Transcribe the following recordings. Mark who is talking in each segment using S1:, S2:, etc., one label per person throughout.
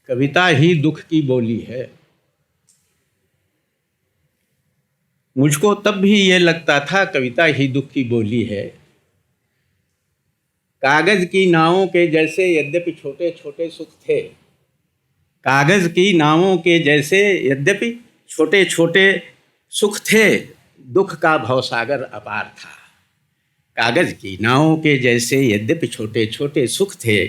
S1: कविता ही दुख की बोली है। मुझको तब भी ये लगता था कविता ही दुख की बोली है। कागज की नावों के जैसे यद्यपि छोटे छोटे सुख थे, कागज की नावों के जैसे यद्यपि छोटे छोटे सुख थे, दुख का भवसागर अपार था। कागज की नावों के जैसे यद्यपि छोटे छोटे सुख थे,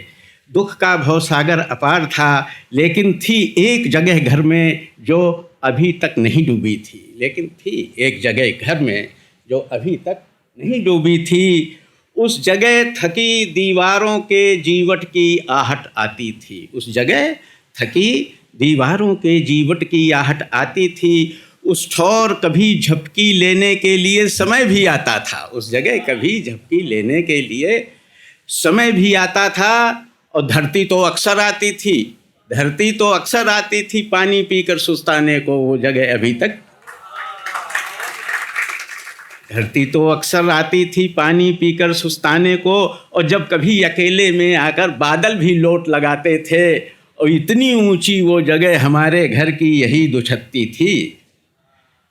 S1: दुख का भवसागर अपार था। लेकिन थी एक जगह घर में जो अभी तक नहीं डूबी थी, लेकिन थी एक जगह घर में जो अभी तक नहीं डूबी थी। उस जगह थकी दीवारों के जीवट की आहट आती थी, उस जगह थकी दीवारों के जीवट की आहट आती थी। उस ठौर कभी झपकी लेने के लिए समय भी आता था, उस जगह कभी झपकी लेने के लिए समय भी आता था। और धरती तो अक्सर आती थी, धरती तो अक्सर आती थी पानी पीकर सुस्ताने को, वो जगह अभी तक। धरती तो अक्सर आती थी पानी पीकर सुस्ताने को, और जब कभी अकेले में आकर बादल भी लोट लगाते थे। और इतनी ऊंची वो जगह हमारे घर की यही दुछत्ती थी,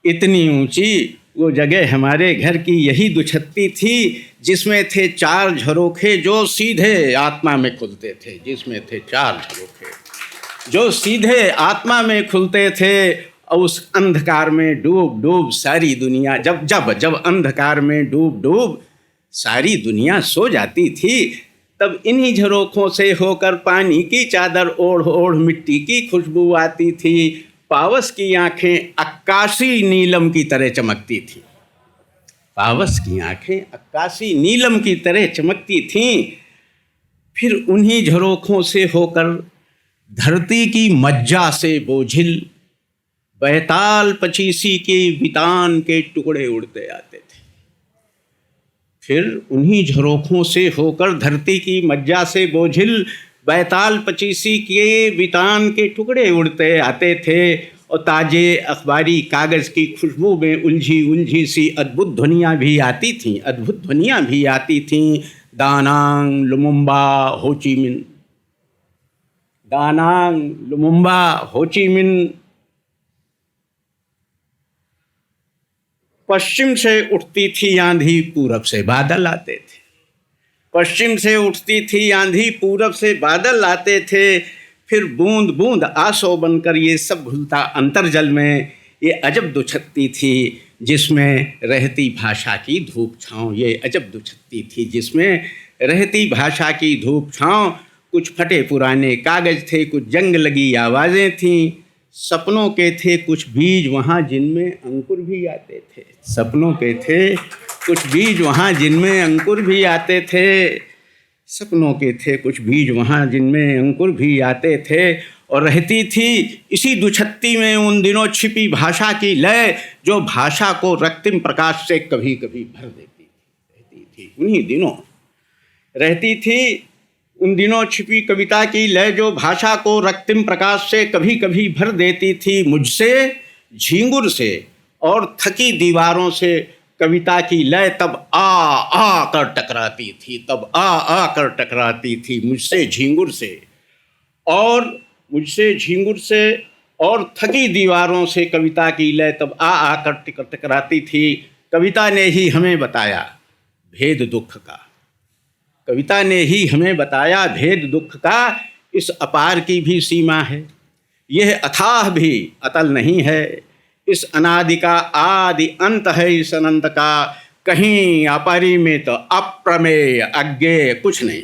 S1: इतनी ऊंची वो जगह हमारे घर की यही दुछत्ती थी, जिसमें थे चार झरोखे जो सीधे आत्मा में खुलते थे, जिसमें थे चार झरोखे जो सीधे आत्मा में खुलते थे। और उस अंधकार में डूब डूब सारी दुनिया, जब जब जब अंधकार में डूब डूब सारी दुनिया सो जाती थी, तब इन्हीं झरोखों से होकर पानी की चादर ओढ़ ओढ़ मिट्टी की खुशबू आती थी। पावस की आंखें अक्कासी नीलम की तरह चमकती थी, पावस की आंखें अक्कासी नीलम की तरह चमकती थीं। फिर उन्हीं झरोखों से होकर धरती की मज्जा से बोझिल बैताल पचीसी के वितान के टुकड़े उड़ते आते थे। फिर उन्हीं झरोखों से होकर धरती की मज्जा से बोझिल बैताल पचीसी के वितान के टुकड़े उड़ते आते थे। और ताजे अखबारी कागज़ की खुशबू में उलझी उलझी सी अद्भुत ध्वनियाँ भी आती थीं, अद्भुत ध्वनियाँ भी आती थीं। Danang Lumumba Ho Chi Minh, Danang Lumumba Ho Chi Minh. पश्चिम से उठती थी आंधी, पूरब से बादल आते थे, पश्चिम से उठती थी आंधी, पूरब से बादल आते थे। फिर बूंद बूंद आंसू बनकर ये सब घुलता अंतर्जल में ये अजब दुछत्ती थी, जिसमें रहती भाषा की धूप छाँव। ये अजब दुछत्ती थी जिसमें रहती भाषा की धूप छाँव। कुछ फटे पुराने कागज़ थे, कुछ जंग लगी आवाज़ें थीं। सपनों के थे कुछ बीज वहाँ जिनमें अंकुर भी आते थे, सपनों के थे कुछ बीज वहाँ जिनमें अंकुर भी आते थे, सपनों के थे कुछ बीज वहाँ जिनमें अंकुर भी आते थे। और रहती थी इसी दुछत्ती में उन दिनों छिपी भाषा की लय, जो भाषा को रक्तिम प्रकाश से कभी कभी भर देती थी। रहती थी उन्हीं दिनों, रहती थी उन दिनों छिपी कविता की लय, जो भाषा को रक्तिम प्रकाश से कभी कभी भर देती थी। मुझसे झींगुर से और थकी दीवारों से कविता की लय तब आ कर टकराती थी, तब आ कर टकराती थी मुझसे झींगुर से, और मुझसे झींगुर से और थकी दीवारों से कविता की लय तब आ कर टकराती थी। कविता ने ही हमें बताया भेद दुख का, कविता ने ही हमें बताया भेद दुख का। इस अपार की भी सीमा है, यह अथाह भी अतल नहीं है। इस अनादि का आदि अंत है, इस अनंत का कहीं अपरिमित अप्रमेय अज्ञेय कुछ नहीं।